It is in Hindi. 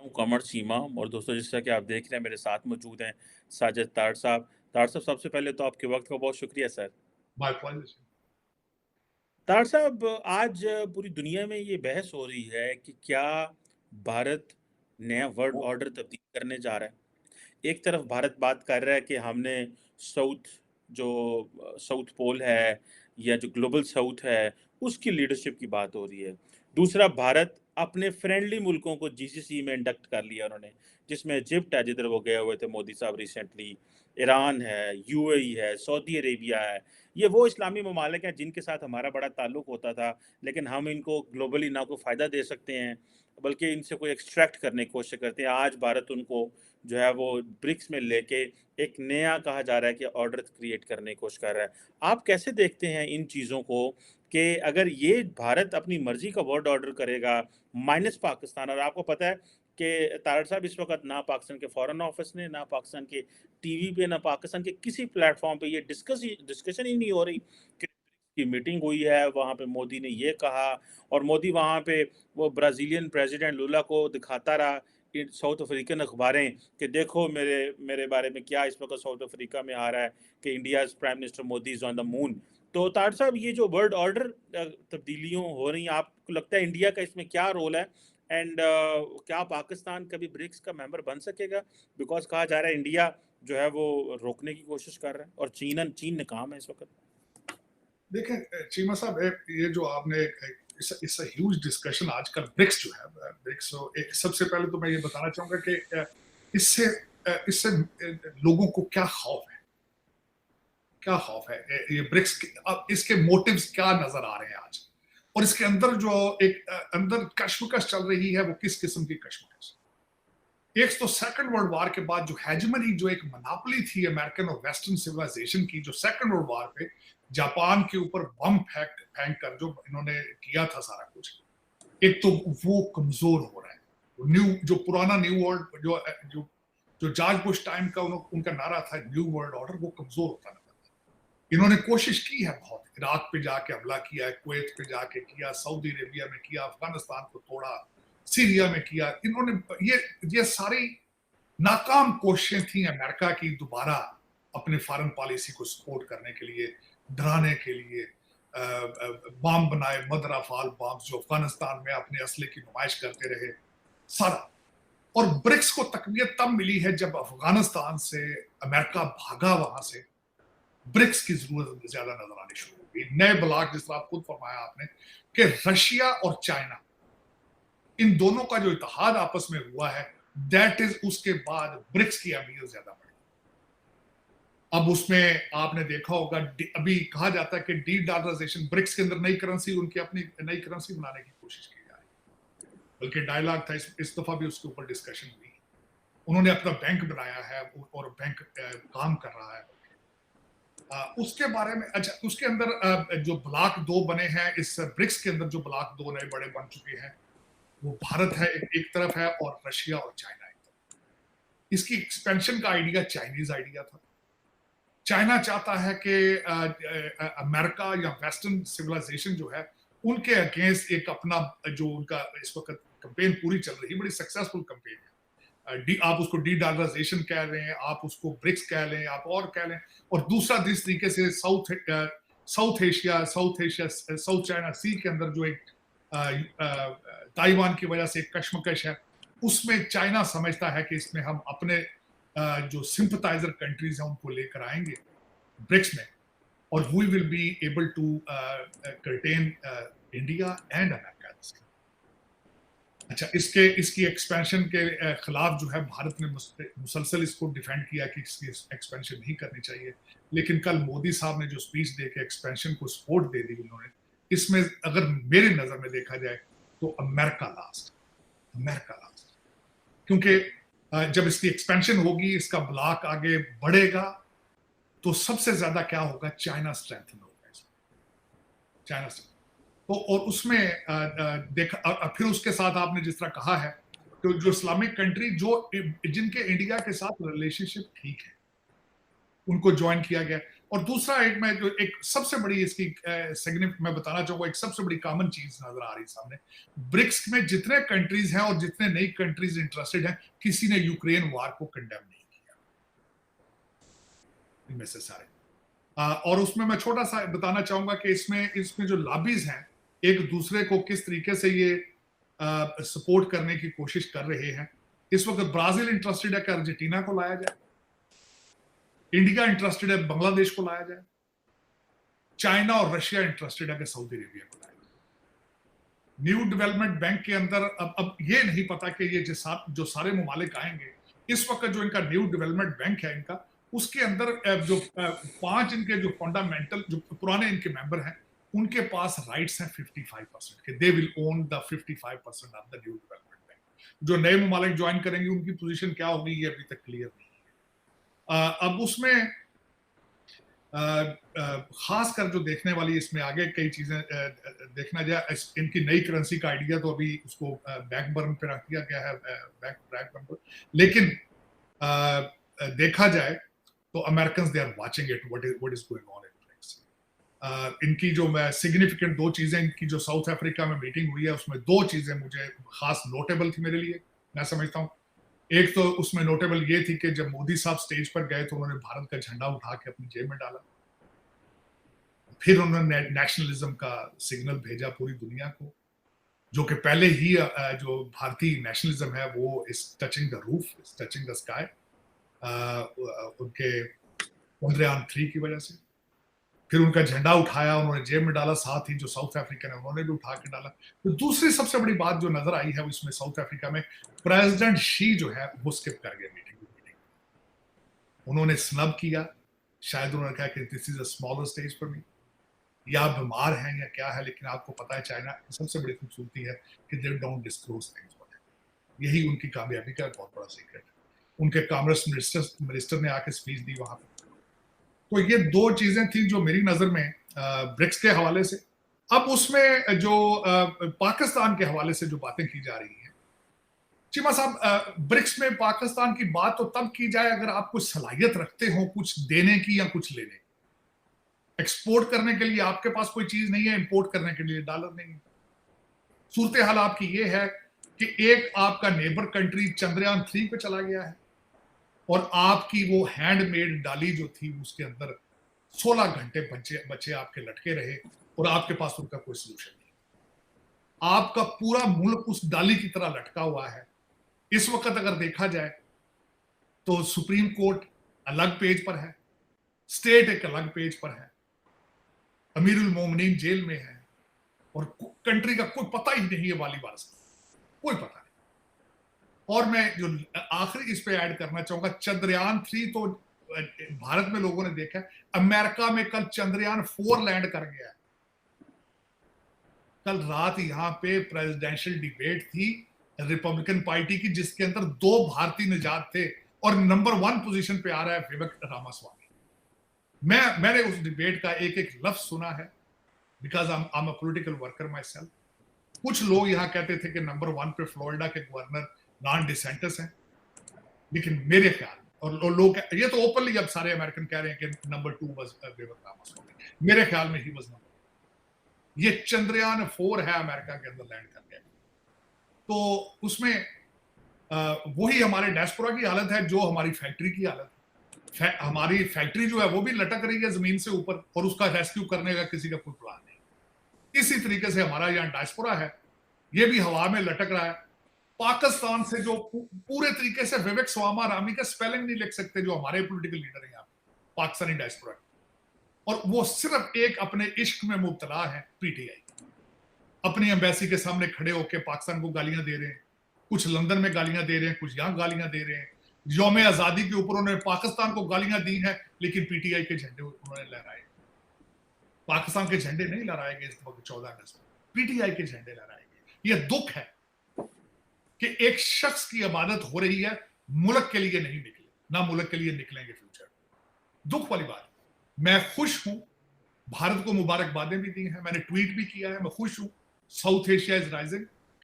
हूँ कमर सीमा और दोस्तों जैसा कि आप देख रहे हैं मेरे साथ मौजूद हैं साजिद तार साहब। तार साहब सबसे पहले तो आपके वक़्त का बहुत शुक्रिया सर। My pleasure. तार साहब आज पूरी दुनिया में ये बहस हो रही है कि क्या भारत नया वर्ल्ड ऑर्डर तब्दील करने जा रहा है? एक तरफ भारत बात कर रहा है कि हमने साउथ जो साउथ पोल है या जो ग्लोबल साउथ है, उसकी लीडरशिप की बात हो रही है। दूसरा भारत अपने फ्रेंडली मुल्कों को जीसीसी में इंडक्ट कर लिया उन्होंने, जिसमें इजिप्ट है जिधर वो गए हुए थे मोदी साहब रिसेंटली, ईरान है, यूएई है, सऊदी अरेबिया है। ये वो इस्लामी ममालिक हैं जिनके साथ हमारा बड़ा ताल्लुक होता था, लेकिन हम इनको ग्लोबली ना कोई फ़ायदा दे सकते हैं, बल्कि इनसे कोई एक्सट्रैक्ट करने की कोशिश करते हैं। आज भारत उनको जो है वो ब्रिक्स में लेके एक नया कहा जा रहा है कि ऑर्डर क्रिएट करने की कोशिश कर रहा है। आप कैसे देखते हैं इन चीज़ों को कि अगर ये भारत अपनी मर्ज़ी का वर्ल्ड ऑर्डर करेगा माइनस पाकिस्तान और आपको पता है कि तारड़ साहब इस वक़्त ना पाकिस्तान के फ़ॉरेन ऑफ़िस ने, ना पाकिस्तान के टीवी पे, ना पाकिस्तान के किसी प्लेटफ़ॉर्म पे ये डिस्कशन ही नहीं हो रही कि की मीटिंग हुई है, वहाँ पे मोदी ने ये कहा और मोदी वहाँ पे वो ब्राज़ीलियन प्रेसिडेंट लुला को दिखाता रहा कि साउथ अफ्रीकन अखबारें कि देखो मेरे मेरे बारे में क्या इस वक़्त साउथ अफ्रीका में आ रहा है कि India's prime minister Modi is on the moon. तो तार साहब ये जो वर्ल्ड ऑर्डर तब्दीलियों हो रही हैं, आपको लगता है इंडिया का इसमें क्या रोल है? एंड क्या पाकिस्तान कभी ब्रिक्स का मेंबर बन सकेगा? बिकॉज़ कहा जा रहा है इंडिया जो है वो रोकने की कोशिश कर रहा है और चीन नाकाम है इस वक़्त। देखें चीमा साहब, ये जो आपने इट्स अ ह्यूज डिस्कशन आजकल ब्रिक्स जो है, ब्रिक्स सबसे पहले तो मैं ये बताना चाहूंगा कि इससे इससे लोगों को क्या खौफ है, क्या खौफ है ये ब्रिक्स अब इसके मोटिव्स क्या नजर आ रहे हैं आज, और इसके अंदर जो एक अंदर कश्मकश चल रही है वो किस किस्म की कश्मकश। एक तो सेकंड वर्ल्ड वॉर के बाद जो हेजमनी, जो एक मनापली थी अमेरिकन और वेस्टर्न सिविलाइजेशन की, जो सेकंड वर्ल्ड वॉर पे जापान के ऊपर बम फेंक फेंक कर जो इन्होंने किया था सारा कुछ, एक तो वो कमजोर हो रहा है। न्यू जो पुराना न्यू वर्ल्ड जो जो जो जॉर्ज बुश टाइम का उनका नारा था न्यू वर्ल्ड ऑर्डर, वो कमजोर होता नजर आता है। इन्होंने कोशिश की है बहुत, इराक पे जाके हमला किया है, कुवैत पे जाके किया, सऊदी अरेबिया में किया, अफगानिस्तान को तोड़ा, सीरिया में किया। इन्होंने ये सारी नाकाम कोशिशें थी अमेरिका की दोबारा अपने फॉरेन पॉलिसी को सपोर्ट करने के लिए, डराने के लिए। बम बनाए, मदर ऑफ ऑल बम्स, जो अफगानिस्तान में अपने असले की नुमाइश करते रहे सारा। और ब्रिक्स को तकवीत तब मिली है जब अफगानिस्तान से अमेरिका भागा, वहां से ब्रिक्स की जरूरत ज्यादा नजर आनी शुरू हो गई। नए ब्लॉक, जिस तरह आप खुद फरमाया आपने कि रशिया और चाइना, इन दोनों का जो इत्तेहाद आपस में हुआ है, दैट इज उसके बाद ब्रिक्स की अहमियत ज्यादा बढ़ी। अब उसमें आपने देखा होगा, अभी कहा जाता है कि डी डॉलराइजेशन, ब्रिक्स के अंदर नई करेंसी, उनकी अपनी नई करेंसी बनाने की कोशिश की जा रही है, बल्कि डायलॉग था, इस दफा भी उसके ऊपर डिस्कशन हुई। उन्होंने अपना बैंक बनाया है और बैंक काम कर रहा है। उसके बारे में, अच्छा, उसके अंदर जो ब्लॉक दो बने हैं इस ब्रिक्स के अंदर, जो ब्लॉक दो नए बड़े बन चुके हैं, वो भारत है एक तरफ है, और रशिया और चाइना एक तरफ। इसकी एक्सपेंशन का आइडिया चाइनीज आइडिया था। चाइना चाहता है कि अमेरिका या वेस्टर्न सिविलाइजेशन जो है, उनके अगेंस्ट एक अपना, जो उनका इस वक्त कैंपेन पूरी चल रही है, बड़ी सक्सेसफुल कैंपेन है। आप उसको डी डॉलराइजेशन कह रहे हैं, आप उसको ब्रिक्स कह लें, आप और कह लें, और दूसरा जिस तरीके से साउथ एशिया, साउथ चाइना सी के अंदर जो एक ताइवान की वजह से एक कश्मकश है, उसमें चाइना समझता है कि इसमें हम अपने जो सिंपथाइजर कंट्रीज हैं उनको लेकर आएंगे ब्रिक्स में, और we will be able to contain India and America. अच्छा, इसकी एक्सपेंशन के खिलाफ जो है भारत ने मुसलसल इसको डिफेंड किया कि इसकी एक्सपेंशन नहीं करनी चाहिए, लेकिन कल मोदी साहब ने जो स्पीच दे के एक्सपेंशन को सपोर्ट दे दी उन्होंने, इसमें अगर मेरे नजर में देखा जाए तो अमेरिका लास्ट, अमेरिका लास्ट। क्योंकि जब इसकी एक्सपेंशन होगी, इसका ब्लॉक आगे बढ़ेगा, तो सबसे ज्यादा क्या होगा, चाइना स्ट्रेंथन होगा इसमें, चाइना स्ट्रेंथ। तो और उसमें देखा, फिर उसके साथ आपने जिस तरह कहा है, तो जो इस्लामिक कंट्री जो जिनके इंडिया के साथ रिलेशनशिप ठीक है, उनको ज्वाइन किया गया। और दूसरा एक मैं जो एक सबसे बड़ी इसकी मैं बताना चाहूंगा, एक सबसे बड़ी कॉमन चीज नजर आ रही सामने, ब्रिक्स में जितने कंट्रीज हैं और जितने नई कंट्रीज इंटरेस्टेड हैं, किसी ने यूक्रेन वार को कंडेम नहीं किया इनमें से सारे। और उसमें मैं छोटा सा बताना चाहूंगा कि इसमें इसमें जो लॉबीज हैं एक दूसरे को किस तरीके से ये सपोर्ट करने की कोशिश कर रहे हैं। इस वक्त ब्राजील इंटरेस्टेड है कि अर्जेंटीना को लाया जाए, इंडिया इंटरेस्टेड है बांग्लादेश को लाया जाए, चाइना और रशिया इंटरेस्टेड है कि सऊदी अरेबिया को लाया जाए। न्यू डेवलपमेंट बैंक के अंदर अब ये नहीं पता कि ये जो सारे ममालिक आएंगे, इस वक्त जो इनका न्यू डेवलपमेंट बैंक है इनका, उसके अंदर जो 5 इनके जो फंडामेंटल जो पुराने इनके मेंबर हैं, उनके पास राइट्स हैं 55% के, they will own the 55% of the new development bank. जो नए ममालिक ज्वाइन करेंगे उनकी पोजीशन क्या होगी ये अभी तक क्लियर नहीं है। अब उसमें खासकर जो देखने वाली इसमें आगे कई चीजें देखना जाए, इनकी नई करेंसी का आइडिया तो अभी उसको बैक बर्न पे रख दिया गया है, बैक बर्न पर, लेकिन देखा जाए तो American they are watching it what is going on in BRICS. इनकी जो सिग्निफिकेंट 2 चीजें, इनकी जो साउथ अफ्रीका में मीटिंग हुई है उसमें 2 चीजें मुझे खास नोटेबल थी मेरे लिए, मैं समझता हूँ। एक तो उसमें नोटेबल ये थी कि जब मोदी साहब स्टेज पर गए तो उन्होंने भारत का झंडा उठा के अपनी जेब में डाला, फिर उन्होंने नेशनलिज्म का सिग्नल भेजा पूरी दुनिया को, जो कि पहले ही जो भारतीय नेशनलिज्म है वो is touching the roof, is touching the sky, उनके 15/3 की वजह से। फिर उनका झंडा उठाया, उन्होंने जेब में डाला, साथ ही जो साउथ अफ्रीका है उन्होंने भी उठा के डाला। तो दूसरी सबसे बड़ी बात जो नजर आई है उसमें साउथ अफ्रीका में प्रेसिडेंट शी जो है वो स्किप कर गए मीटिंग। उन्होंने स्नब किया, शायद उन्होंने कहा कि this is a smaller stage for me, या बीमार हैं या क्या है, लेकिन आपको पता है चाइना की सबसे बड़ी खूबसूरती है कि दे डोंट डिस्क्लोज थिंग्स, यही उनकी कामयाबी का बहुत बड़ा सीक्रेट है। उनके कॉमर्स मिनिस्टर ने आके स्पीच दी वहां पर। तो ये 2 चीजें थी जो मेरी नजर में ब्रिक्स के हवाले से। अब उसमें जो पाकिस्तान के हवाले से जो बातें की जा रही हैं, चीमा साहब, ब्रिक्स में पाकिस्तान की बात तो तब की जाए अगर आप कुछ सलाहियत रखते हो कुछ देने की या कुछ लेने की। एक्सपोर्ट करने के लिए आपके पास कोई चीज नहीं है, इंपोर्ट करने के लिए डॉलर नहीं है। सूरत हाल आपकी ये है कि एक आपका नेबर कंट्री चंद्रयान 3 पे चला गया है और आपकी वो हैंडमेड डाली जो थी उसके अंदर 16 घंटे बच्चे आपके लटके रहे और आपके पास उनका कोई सोल्यूशन नहीं। आपका पूरा मुल्क उस डाली की तरह लटका हुआ है। इस वक्त अगर देखा जाए तो सुप्रीम कोर्ट अलग पेज पर है, स्टेट एक अलग पेज पर है, अमीरुल मोमिनीन जेल में है और कंट्री का कोई पता ही नहीं है वाली वारस का, कोई पता नहीं। और मैं जो आखिरी इस पे ऐड करना चाहूंगा, चंद्रयान 3 तो भारत में लोगों ने देखा है, अमेरिका में कल चंद्रयान 4 लैंड कर गया है। कल रात यहां पे प्रेसिडेंशियल डिबेट थी रिपब्लिकन पार्टी की, जिसके अंदर 2 भारतीय निजात थे और नंबर 1 पोजीशन पे आ रहा है विवेक रामास्वामी। मैंने उस डिबेट का एक एक लफ्ज सुना है, because I am a political worker my self. कुछ लोग यहाँ कहते थे कि नंबर 1 पे फ्लोरिडा के गवर्नर रॉन डिसेंटिस हैं, लेकिन मेरे ख्याल और लोग ये तो ओपनली अब सारे अमेरिकन कह रहे हैं कि नंबर 2 वाज विवेक रामास्वामी। मेरे ख्याल में ही वाज नंबर, ये चंद्रयान 4 है अमेरिका के अंदर लैंड कर गया। तो उसमें वही हमारे डायस्पोरा की हालत है जो हमारी फैक्ट्री की हालत है। हमारी फैक्ट्री जो है वो भी लटक रही है जमीन से ऊपर और उसका रेस्क्यू करने का किसी का कोई प्लान नहीं। इसी तरीके से हमारा यहाँ डायस्पोरा है, ये भी हवा में लटक रहा है। पाकिस्तान से जो पूरे तरीके से विवेक स्वामा रामी का स्पेलिंग नहीं लिख सकते जो हमारे पॉलिटिकल लीडर हैं यहाँ पाकिस्तानी डायस्पोरा, और वो सिर्फ एक अपने इश्क में मुब्तला है पीटीआई। अपनी एम्बेसी के सामने खड़े होकर पाकिस्तान को गालियां दे रहे हैं, कुछ लंदन में गालियां दे रहे हैं, कुछ यहाँ गालियां दे रहे हैं। यौम आजादी के ऊपर उन्होंने पाकिस्तान को गालियां दी हैं, लेकिन पीटीआई के झंडे उन्होंने लहराए। पाकिस्तान के झंडे नहीं लहराए गए इस वक्त 14 अगस्त में, पीटीआई के झंडे लहराए गए। यह दुख है कि एक शख्स की इबादत हो रही है, मुल्क के लिए नहीं निकले, ना मुल्क के लिए निकलेंगे फ्यूचर। दुख वाली बात। मैं खुश हूं, भारत को मुबारकबादें भी दी हैं, मैंने ट्वीट भी किया है, मैं खुश हूं। South Asia is rising,